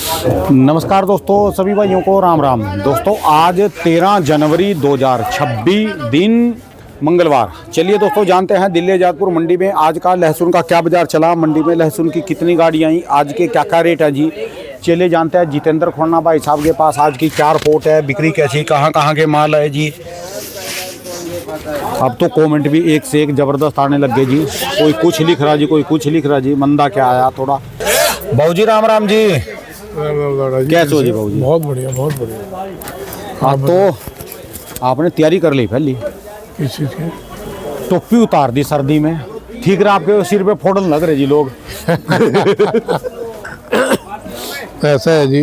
नमस्कार दोस्तों, सभी भाइयों को राम राम। दोस्तों आज 13 जनवरी 2026 दिन मंगलवार। चलिए दोस्तों जानते हैं दिल्ली आजादपुर मंडी में आज का लहसुन का क्या बाजार चला, मंडी में लहसुन की कितनी गाड़ियाँ आई, आज के क्या क्या रेट है जी। चलिए जानते हैं जितेंद्र खोन्ना भाई साहब के पास आज की क्या रिपोर्ट है, बिक्री कैसी, कहाँ कहाँ के माल है जी। अब तो कमेंट भी एक से एक ज़बरदस्त आने लग गए जी। कोई कुछ लिख रहा जी, कोई कुछ लिख रहा जी। मंदा क्या आया थोड़ा। भाऊजी राम राम जी, कैसे हो जी भाऊजी? बहुत बढ़िया, बहुत बढ़िया। हाँ तो आपने तैयारी कर ली पहली? किस चीज़ की? टोपी उतार दी सर्दी में, ठीक रहा? आपके सिर पे फोड़न लग रहे जी लोग। ऐसा है जी,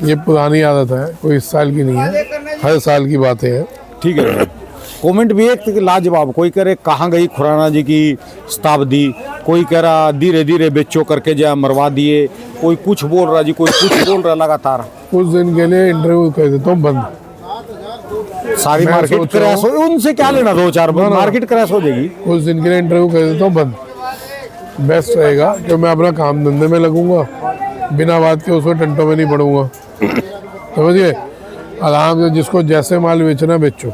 ये पुरानी आदत है, कोई इस साल की नहीं है, हर साल की बातें हैं। ठीक है। कमेंट भी एक लाजवाब, कोई कह रहे कहाँ गई खुराना जी की शताब्दी, कोई कह रहा धीरे धीरे बेचो करके जा मरवा दिए, कोई कुछ बोल रहा जी, कोई कुछ बोल रहा। लगातार कुछ दिन के लिए इंटरव्यू कर देता हूँ बंद। सारी मार्केट क्रैश हो, उनसे क्या लेना, दो चार मार्केट क्रैश हो जाएगी। कुछ दिन के लिए इंटरव्यू कर देता हूँ बंद। बेस्ट रहेगा कि मैं अपना काम धंधे में लगूंगा, बिना बात के उसमें टंटों में नहीं पड़ूंगा। समझिए, आराम से जिसको जैसे माल बेचना बेचो।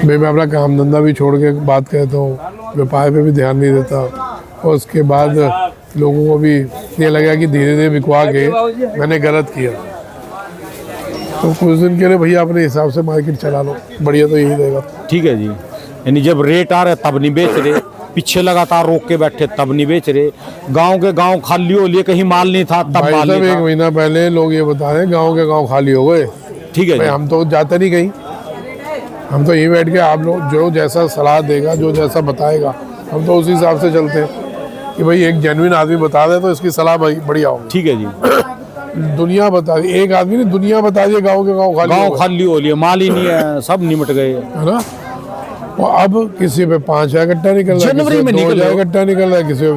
भाई मैं अपना काम धंधा भी छोड़ के बात कहता हूँ, व्यापार पे भी ध्यान नहीं देता, और उसके बाद लोगों को भी ये लगा कि धीरे धीरे बिकवा के मैंने गलत किया। तो कुछ दिन के लिए भैया अपने हिसाब से मार्केट चला लो, बढ़िया तो यही रहेगा। ठीक है जी। यानी जब रेट आ रहे तब नहीं बेच रहे, पीछे लगातार रोक के बैठे तब नहीं बेच रहे। गांव के गांव खाली हो लिए, कहीं माल नहीं था तब माल नहीं था। एक महीना पहले लोग ये बता रहे हैं गाँव के गाँव खाली हो गए। ठीक है जी। हम तो जाते नहीं कहीं, हम तो यहीं बैठ के आप लोग जो जैसा सलाह देगा, जो जैसा बताएगा, हम तो उसी हिसाब से चलते हैं कि भाई एक जेन्युइन आदमी बता दे तो इसकी सलाह बढ़िया होगी। ठीक है जी। दुनिया बता दी, एक आदमी ने दुनिया बता दी गाँव के गाँव खाली हो लिए, माल ही नहीं है, सब निमट गए, है ना। और अब किसी पे 5,000 गट्टा निकल रहा है, जनवरी में 2,000 गट्टा निकल रहा है, किसी पे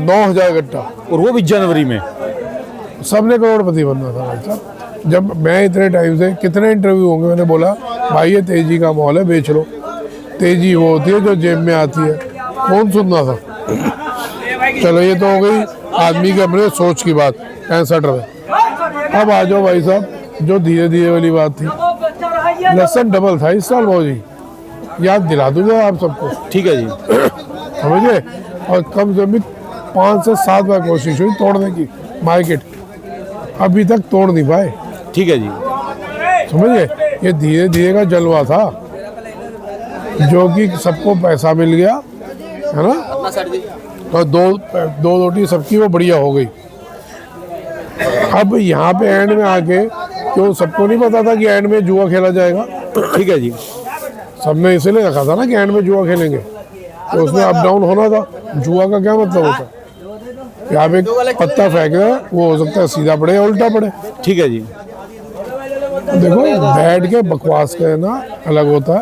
9,000 गट्टा, और वो भी जनवरी में। सबने करोड़पति बनना था भाई साहब। जब मैं इतने टाइम से कितने इंटरव्यू होंगे, मैंने बोला भाई ये तेजी का माहौल है, बेच लो। तेजी वो होती है जो जेब में आती है, कौन सुनना था। चलो ये तो हो गई आदमी के अपने सोच की बात 65 रुपये। अब आ जाओ भाई साहब, जो धीरे धीरे वाली बात थी, लहसुन डबल था इस साल भाजी, याद दिला दूंगा आप सबको। ठीक है जी। समझे, और कम से कम 5 से 7 बार कोशिश हुई तोड़ने की मार्केट, अभी तक तोड़ नहीं पाए। ठीक है जी। समझिए, ये धीरे धीरे का जलवा था, जो कि सबको पैसा मिल गया, है ना, और दो रोटी सबकी वो बढ़िया हो गई। अब यहाँ पे एंड में आके, क्यों सबको नहीं पता था कि एंड में जुआ खेला जाएगा। ठीक है जी। सबने इसलिए रखा था ना कि एंड में जुआ खेलेंगे, तो उसमें अप डाउन होना था। जुआ का क्या मतलब होता है कि आप एक पत्ता फेंक रहे हैं, वो हो सकता है सीधा पड़े या उल्टा पड़े। ठीक है जी। देखो, बैठ के बकवास करना अलग होता है,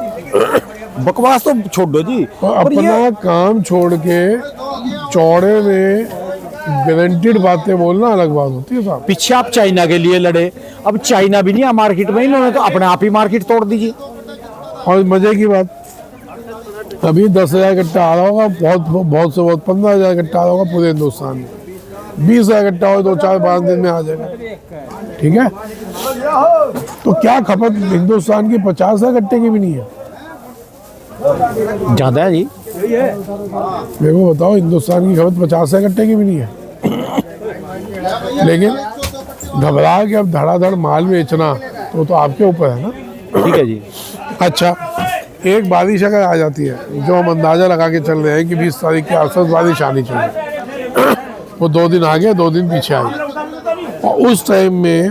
बकवास तो छोड़ दो जी, और अपना काम छोड़ के चौड़े में गारंटीड बातें बोलना अलग बात होती है साहब। पीछे आप चाइना के लिए लड़े, अब चाइना भी नहीं है मार्केट में, इन्होंने तो अपने आप ही मार्केट तोड़ दीजिए। और मजे की बात, अभी 10,000 गट्टा आ रहा होगा, बहुत से बहुत 15,000 गट्टा आ रहा होगा पूरे हिंदुस्तान में। 20,000 गट्टा हो 2-4-5 दिन में आ जाएगा। ठीक है, तो क्या खपत हिंदुस्तान की 50,000 गट्टे की भी नहीं है, ज्यादा है जी। मेरे को बताओ, हिंदुस्तान की खपत 50,000 गट्टे की भी नहीं है। लेकिन घबरा के अब धड़ाधड़ माल बेचना तो आपके ऊपर है ना। ठीक है जी। अच्छा, एक बारिश अगर आ जाती है, जो हम अंदाजा लगा के चल रहे हैं कि 20 तारीख के आसपास बारिश आनी चाहिए, वो 2 दिन आगे 2 दिन पीछे आई, और उस टाइम में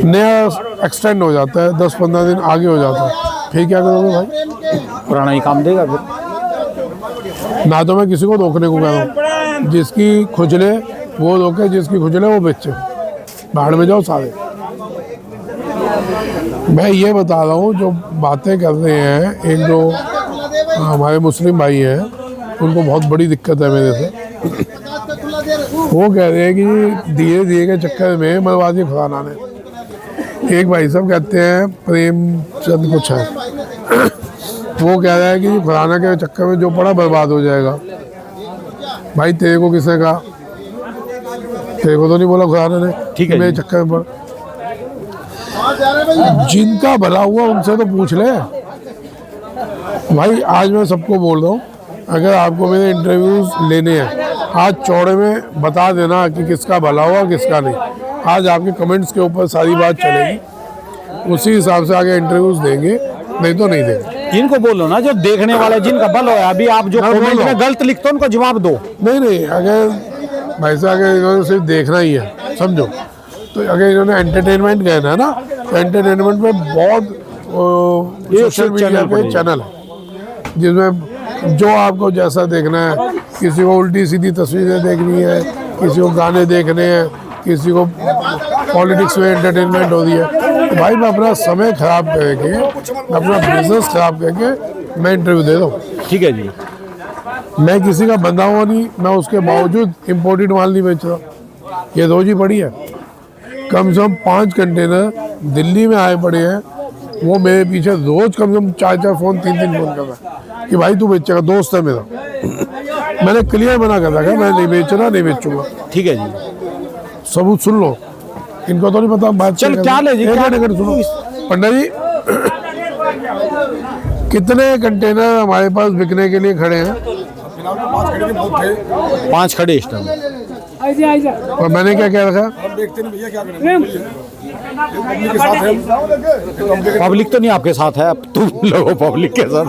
नया एक्सटेंड हो जाता है, 10-15 दिन आगे हो जाता है, फिर क्या करोगे भाई? पुराना ही काम देगा फिर। ना तो मैं किसी को रोकने को कह रहा हूँ, जिसकी खुजले वो रोके, जिसकी खुजले वो बेचे, बाहर में जाओ सारे। मैं ये बता रहा हूँ, जो बातें कर रहे हैं, एक जो हमारे मुस्लिम भाई हैं, उनको बहुत बड़ी दिक्कत है मेरे से। वो कह रहे हैं कि धीरे धीरे के चक्कर में मरवा दिया खुराना ने। एक भाई साहब कहते हैं प्रेमचंद कुछ है, वो कह रहा है कि खुराना के चक्कर में जो पड़ा बर्बाद हो जाएगा। भाई तेरे को किसने कहा? तेरे को तो नहीं बोला खुदा ने ठीक है मेरे जी। चक्कर में पड़। जिनका भला हुआ उनसे तो पूछ ले भाई। आज मैं सबको बोल रहा हूँ, अगर आपको मेरे इंटरव्यूज लेने हैं, आज चौड़े में बता देना कि किसका भला हुआ किसका नहीं। आज आपके कमेंट्स के ऊपर सारी बात चलेगी, उसी हिसाब से आगे इंटरव्यूज देंगे, नहीं तो नहीं देंगे। इनको बोलो ना जो देखने वाले जिनका बल हो, अभी आप जो हाँ, कमेंट बोलो। में गलत लिखते हो उनको जवाब दो। नहीं, अगर भाई साहब अगर इन्होंने सिर्फ देखना ही है, समझो, तो अगर इन्होंने एंटरटेनमेंट कहना है ना, तो एंटरटेनमेंट में बहुत सोशल मीडिया चैनल पे पड़ेगा। चैनल है जिसमें जो आपको जैसा देखना है, किसी को उल्टी सीधी तस्वीरें देखनी है, किसी को गाने देखने हैं, किसी को पॉलिटिक्स में एंटरटेनमेंट हो रही है, तो भाई मैं अपना समय खराब करके, अपना बिजनेस खराब करके मैं इंटरव्यू दे दूँ। ठीक है जी। मैं किसी का बंधा हुआ नहीं, मैं उसके बावजूद इम्पोर्टेड माल नहीं बेच रहा। ये रोज ही पड़ी है, कम से कम 5 कंटेनर दिल्ली में आए पड़े हैं, वो मेरे पीछे रोज कम से कम 4 फ़ोन 3 फ़ोन कर रहा है कि भाई तू बेचेगा, दोस्त है मेरा। मैंने क्लियर मना कर रखा, मैं नहीं बेचना, नहीं बेचूंगा। ठीक है जी। सबूत सुन लो, इनको तो नहीं पता बात। चल, क्या ले जी, एक क्या- मिनट सुनो पंडा जी, कितने कंटेनर हमारे पास बिकने के लिए खड़े हैं? 5 खड़े इस टाइम। और मैंने क्या कह रखा? पब्लिक तो नहीं आपके साथ है, अब तुम लोगो पब्लिक के साथ।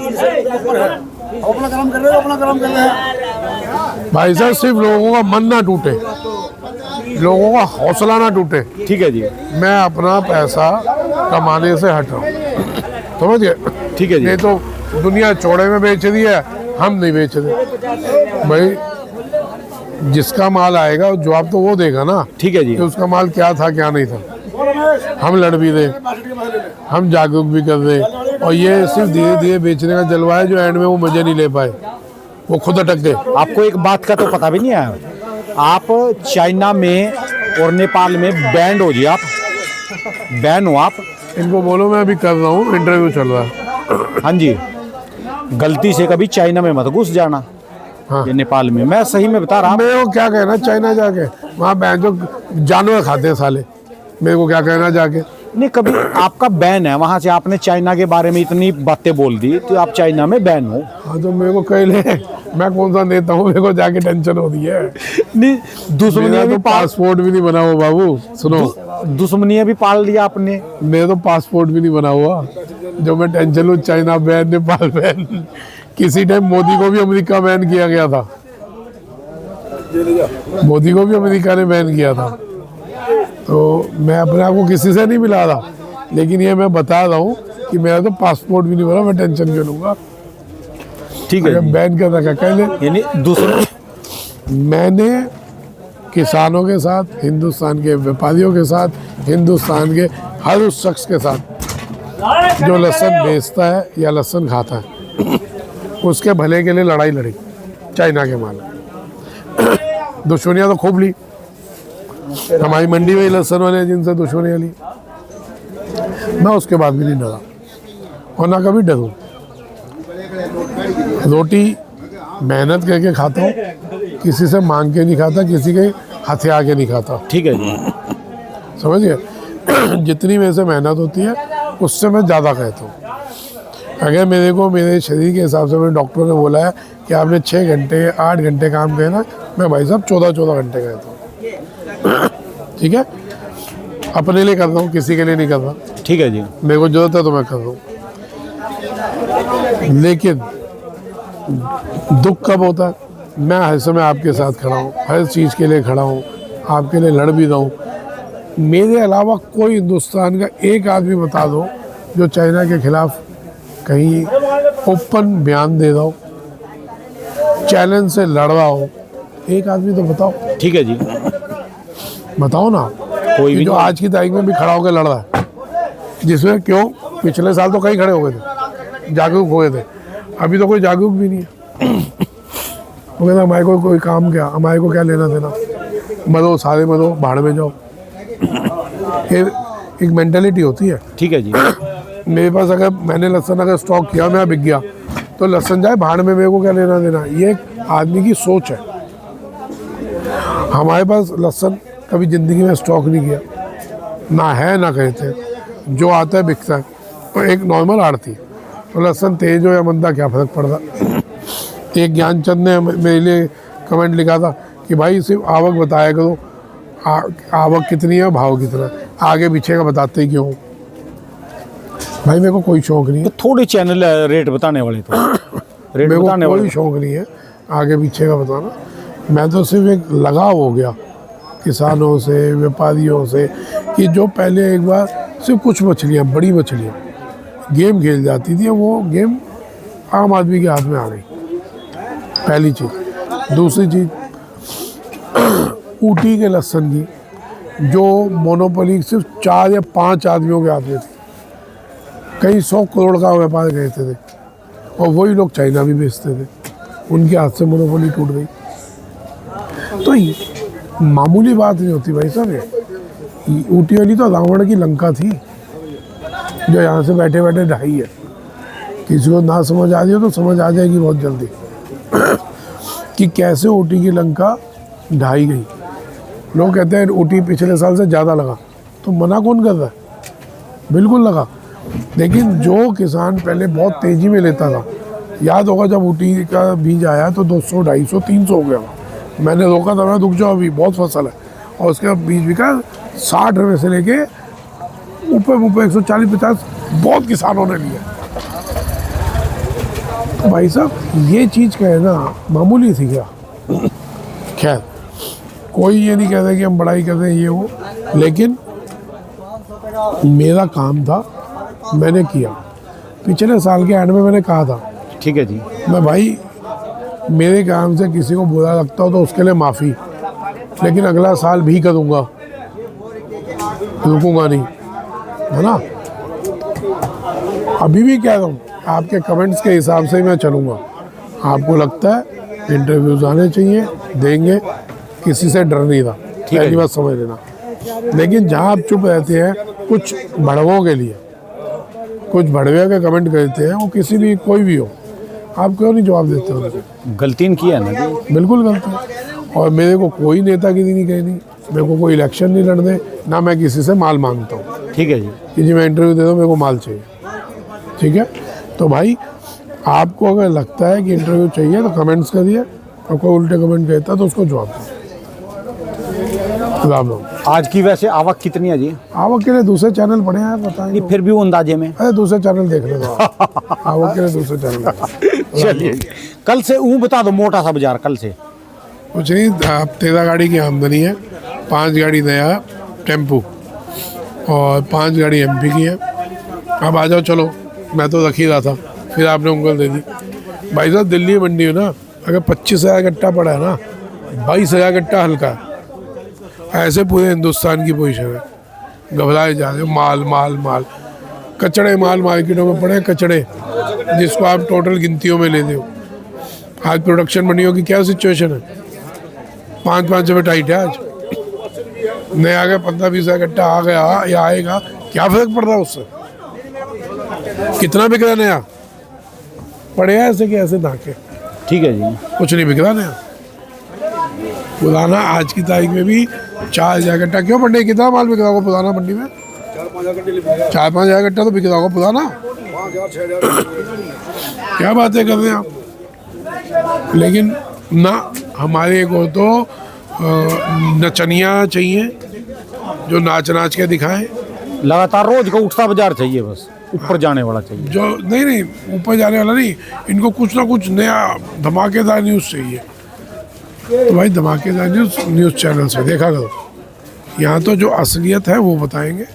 भाई साहब सिर्फ लोगों का मन ना टूटे, लोगों का हौसला ना टूटे। ठीक है जी। मैं अपना पैसा कमाने से हट रहा हूँ, समझ गए? ठीक है जी। नहीं तो दुनिया चौड़े में बेच रही है, हम नहीं बेच रहे भाई। जिसका माल आएगा जवाब तो वो देगा ना ठीक है जी। कि उसका माल क्या था क्या नहीं था। हम लड़ भी रहे, हम जागरूक भी कर रहे, और ये सिर्फ धीरे धीरे बेचने का जलवा है जो एंड में वो मजे नहीं ले पाए, वो खुद अटक गए। आपको एक बात का तो पता भी नहीं है, आप चाइना में और नेपाल में बैंड हो जी, आप बैन हो आप। इनको बोलो मैं अभी कर रहा हूँ, इंटरव्यू चल रहा है। हाँ जी, गलती से कभी चाइना में मत घुस जाना। हाँ। ये नेपाल में, मैं सही में बता रहा हूँ। मेरे को क्या कहना चाइना जाके, वहाँ बैन जो जानवर खाते हैं साले, मेरे को क्या कहना जाके? नहीं, कभी आपका बैन है वहां से, आपने चाइना के बारे में इतनी बातें बोल दी तो आप चाइना में बैन हो। हाँ तो मेरे को कह ले, मैं कौन सा नेता हूँ, मेरे को जाके टेंशन हो रही है। नहीं, दुश्मनी मेरा भी तो पासपोर्ट भी नहीं बना हुआ बाबू, सुनो, दुश्मनी भी पाल लिया आपने। मेरा तो पासपोर्ट भी नहीं बना हुआ, जो मैं टेंशन लूँ। चाइना बैन, नेपाल बैन, किसी टाइम मोदी को भी अमेरिका बैन किया गया था, मोदी को भी अमेरिका ने बैन किया था। तो मैं अपने आप को किसी से नहीं मिला रहा, लेकिन ये मैं बता रहा हूँ कि मेरा तो पासपोर्ट भी नहीं बना, मैं टेंशन क्यों लूँगा? ठीक है जी। बैन कर रखा कह ले। यानी दूसरे मैंने किसानों के साथ, हिंदुस्तान के व्यापारियों के साथ, हिंदुस्तान के हर उस शख्स के साथ जो लहसुन बेचता है या लहसुन खाता है, उसके भले के लिए लड़ाई लड़ी। चाइना के माल दुश्मनियाँ तो खूब ली, हमारी मंडी में ही लहसुन वाले जिनसे दुश्मनियाँ ली, मैं उसके बाद भी नहीं डरा और ना कभी डरूँ। रोटी मेहनत करके खाता हूँ, किसी से मांग के नहीं खाता, किसी के हथियार के नहीं खाता। ठीक है जी। समझ गए? जितनी मेरे से मेहनत होती है उससे मैं ज़्यादा कहता हूँ। अगर मेरे को मेरे शरीर के हिसाब से मेरे डॉक्टर ने बोला है कि आपने 6 घंटे 8 घंटे काम किया ना, मैं भाई साहब 14 घंटे कहता हूँ। ठीक है, अपने लिए कर रहा हूँ, किसी के लिए नहीं कर रहा। ठीक है जी। मेरे को जरूरत है तो मैं कर रहा हूँ, लेकिन दुख कब होता है? मैं हर समय आपके साथ खड़ा हूँ, हर चीज़ के लिए खड़ा हूँ, आपके लिए लड़ भी रहा हूँ। मेरे अलावा कोई हिंदुस्तान का एक आदमी बता दो जो चाइना के खिलाफ कहीं ओपन बयान दे रहा हो, चैलेंज से लड़ रहा हो, एक आदमी तो बताओ। ठीक है जी। बताओ ना, कोई भी जो नहीं। आज की तारीख में भी खड़ा होकर लड़ रहा है, जिसमें क्यों पिछले साल तो कई खड़े हो गए थे, जागरूक हो गए थे, अभी तो कोई जागरूक भी नहीं है। वो कहता हमारे को कोई काम क्या, हमारे को क्या लेना देना, मरो सारे मरो, भाड़ में जाओ। ये एक मेंटेलिटी होती है। ठीक है जी। मेरे पास अगर मैंने लहसुन अगर स्टॉक किया, मैं बिक गया, तो लहसुन जाए भाड़ में, मेरे को क्या लेना देना। ये एक आदमी की सोच है। हमारे पास लहसुन कभी ज़िंदगी में स्टॉक नहीं किया, ना है ना कहते, जो आता है बिकता है। तो एक नॉर्मल आड़ती तो लहसुन तेज हो या मंदा क्या फ़र्क पड़ता। एक ज्ञानचंद ने मेरे लिए कमेंट लिखा था कि भाई सिर्फ आवक बताया करो, आवक कितनी है भाव कितना है, आगे पीछे का बताते ही क्यों। भाई मेरे को कोई शौक नहीं है, तो थोड़े चैनल रेट बताने वाले तो रेट मेरे को बताने कोई वाले शौक नहीं है आगे पीछे का बताना। मैं तो सिर्फ एक लगाव हो गया किसानों से, व्यापारियों से, कि जो पहले एक बार सिर्फ कुछ मछलियाँ, बड़ी मछलियाँ गेम खेल जाती थी, वो गेम आम आदमी के हाथ में आ गई, पहली चीज़। दूसरी चीज़, ऊटी के लहसुन की जो मोनोपोली सिर्फ 4 या 5 आदमियों के हाथ में थी, कई 100 करोड़ का व्यापार कहते थे, और वही लोग चाइना भी बेचते थे, उनके हाथ से मोनोपोली टूट गई। तो ये मामूली बात नहीं होती भाई साहब। ये ऊटी वाली तो रावण की लंका थी, जो यहाँ से बैठे बैठे ढाई है। किसी को ना समझ आ रही हो तो समझ आ जाएगी बहुत जल्दी कि कैसे ऊटी की लंका ढाई गई। लोग कहते हैं ऊटी पिछले साल से ज़्यादा लगा, तो मना कौन कर रहा है, बिल्कुल लगा। लेकिन जो किसान पहले बहुत तेज़ी में लेता था, याद होगा जब ऊटी का बीज आया तो 200, 250, 300 हो गया। मैंने रोका था, मैं रुक जाओ अभी बहुत फसल है, और उसके बीज बिका 60 रुपये से लेके ऊपर 140-50 बहुत किसानों ने लिया। तो भाई साहब ये चीज़ कहना मामूली थी क्या? खैर कोई ये नहीं कहता कि हम बड़ाई कर रहे हैं ये वो, लेकिन मेरा काम था, मैंने किया। पिछले साल के एंड में मैंने कहा था, ठीक है जी, मैं भाई मेरे काम से किसी को बुरा लगता हो तो उसके लिए माफ़ी, लेकिन अगला साल भी करूँगा, रुकूंगा नहीं, है ना। अभी भी कह रहा हूँ, आपके कमेंट्स के हिसाब से मैं चलूँगा। आपको लगता है इंटरव्यूज़ आने चाहिए, देंगे, किसी से डर नहीं रहा, पहली बात समझ लेना। लेकिन जहाँ आप चुप रहते हैं कुछ भड़वों के लिए, कुछ भड़वे के कमेंट करते हैं, वो किसी भी कोई भी हो, आप क्यों नहीं जवाब देते हो? गलती किया ना जी, बिल्कुल गलती। और मेरे को कोई नेतागिरी नहीं कहनी, मेरे को कोई इलेक्शन नहीं लड़ने, ना मैं किसी से माल मांगता हूँ। ठीक है जी, कि जी मैं इंटरव्यू दे दूँ, मेरे को माल चाहिए, ठीक है। तो भाई आपको अगर लगता है कि इंटरव्यू चाहिए तो कमेंट्स करिए, और कोई उल्टे कमेंट कहता है तो उसको जवाब दीजिए। राम राम। आज की वैसे आवक कितनी है जी? आवक के लिए दूसरे चैनल पड़े हैं, बताएं। नहीं फिर भी वो अंदाजे में। अरे दूसरे चैनल देख लेना, आवक के लिए दूसरे चैनल। चलिए कल से बता दो मोटा सा बाजार कल से। कुछ नहीं, 13 गाड़ी की आमदनी है, 5 गाड़ी नया टेम्पू और 5 गाड़ी MP की है। अब आ जाओ, चलो, मैं तो रख ही रहा था, फिर आपने उंगल दे दी। भाई साहब दिल्ली मंडी है ना, अगर 25,000 गट्टा पड़ा है ना, 22,000 गट्टा हल्का है। ऐसे पूरे हिंदुस्तान की पोजीशन है। घबराए जा रहे हो, माल माल माल, कचड़े माल मार्केटों में पड़े, कचड़े जिसको आप टोटल गिनतियों में लेते हो। आज प्रोडक्शन मंडियों की क्या सिचुएशन है? 5-5 रुपये टाइट है आज। नए आ गए 15-20 गट्टा आ गया या आएगा, क्या फर्क पड़ रहा है उससे? कितना बिक रहा नया? पड़े हैं ऐसे कि ऐसे धाके, ठीक है जी, कुछ नहीं बिक रहा नया। पुराना आज की तारीख में भी 4,000 गट्टा क्यों पड़े? कितना माल बिक रहा होगा पुराना मंडी में? 4-5 हज़ार गट्टा तो बिक रहा होगा पुराना। क्या बातें कर रहे हैं आप? लेकिन ना, हमारे को तो नचनिया चाहिए जो नाच नाच के दिखाएं। लगातार रोज का उठता बाजार चाहिए, बस ऊपर जाने वाला चाहिए। जो नहीं ऊपर जाने वाला नहीं, इनको कुछ ना कुछ नया धमाकेदार न्यूज़ चाहिए। तो भाई धमाकेदार न्यूज़ चैनल से देखा करो। यहाँ तो जो असलियत है वो बताएंगे,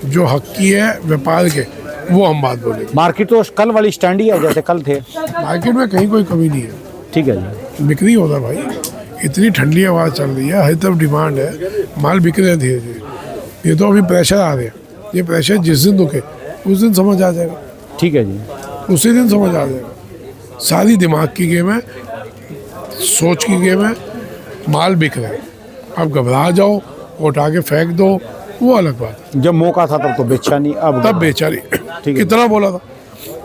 जो हक्की है व्यापार के वो हम बात बोलेंगे। मार्केट तो कल वाली स्टैंड ही है जैसे कल थे। मार्केट में कहीं कोई कमी नहीं है, ठीक है जी, बिक्री होता है भाई। इतनी ठंडी हवा चल रही है, हर तरफ डिमांड है, माल बिक रहे हैं धीरे धीरे। ये तो अभी प्रेशर आ रहे हैं, ये प्रेशर जिस दिन रुके उस दिन समझ आ जाएगा। ठीक है जी, उसी दिन समझ आ जाएगा। सारी दिमाग की गेम है, सोच की गेम है। माल बिक रहा है, आप घबरा जाओ, उठा के फेंक दो, वो अलग बात है। जब मौका था तब तो बेचा नहीं, अब तब बेचा नहीं। ठीक है। कितना बोला था?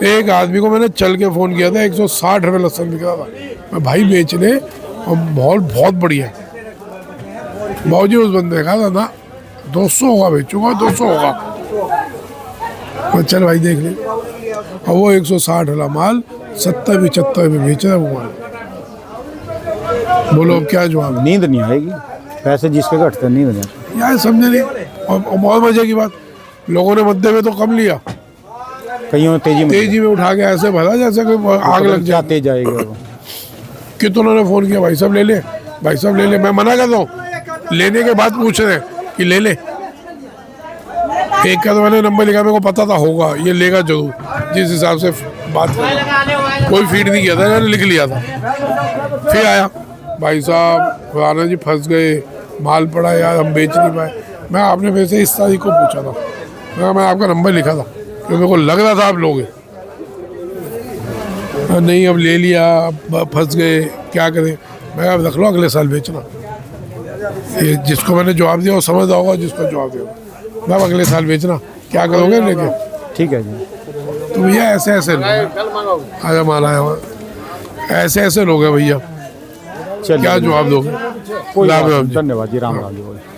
एक आदमी को मैंने चल के फ़ोन किया था, 160 रुपये लहसुन बिक रहा था। मैं भाई बेच ले, और माहौल बहुत बढ़िया है। भाजी उस बंदे का था ना 200 होगा बेचूंगा, 200 होगा। तो चल भाई देख ले, और वो 160 वाला माल 70-75 में बेच रहा है वो माल। बोलो अब क्या जवाब? नींद नहीं आएगी, पैसे जिसके घटते नींद नहीं आती। यार समझे नहीं। और बहुत मजे की बात, लोगों ने मध्य में तो कम लिया, कईयों तेजी में उठा के ऐसे भरा जैसे कोई आग लग जाए। जाते जाएगा वो। कितनों ने फोन किया, भाई साहब ले ले, भाई साहब ले ले। मैं मना करता हूँ, लेने के बाद पूछ रहे हैं कि ले ले। एक का तो मैंने नंबर लिखा, मेरे को पता था होगा ये लेगा जरूर, जिस हिसाब से बात कर, कोई फीड नहीं किया था, मैंने लिख लिया था। फिर आया भाई साहब राणा जी फंस गए, माल पड़ा यार, हम बेच नहीं पाए। मैं आपने मेरे से इस तारीख को पूछा था, मैं आपका नंबर लिखा था क्योंकि मेरे को लग रहा था आप लोग नहीं, अब ले लिया, अब फंस गए, क्या करें। मैं अब रख लो, अगले साल बेचना। ये जिसको मैंने जवाब दिया वो समझ होगा, जिसको जवाब दिया मैं अगले साल बेचना, क्या करोगे लेके। ठीक है जी। तो भैया ऐसे ऐसे लोग, आया माल आया हुआ, ऐसे ऐसे लोग हैं भैया, चलिए, क्या जवाब दोगे? कोई बात नहीं, धन्यवाद जी, राम राम जी।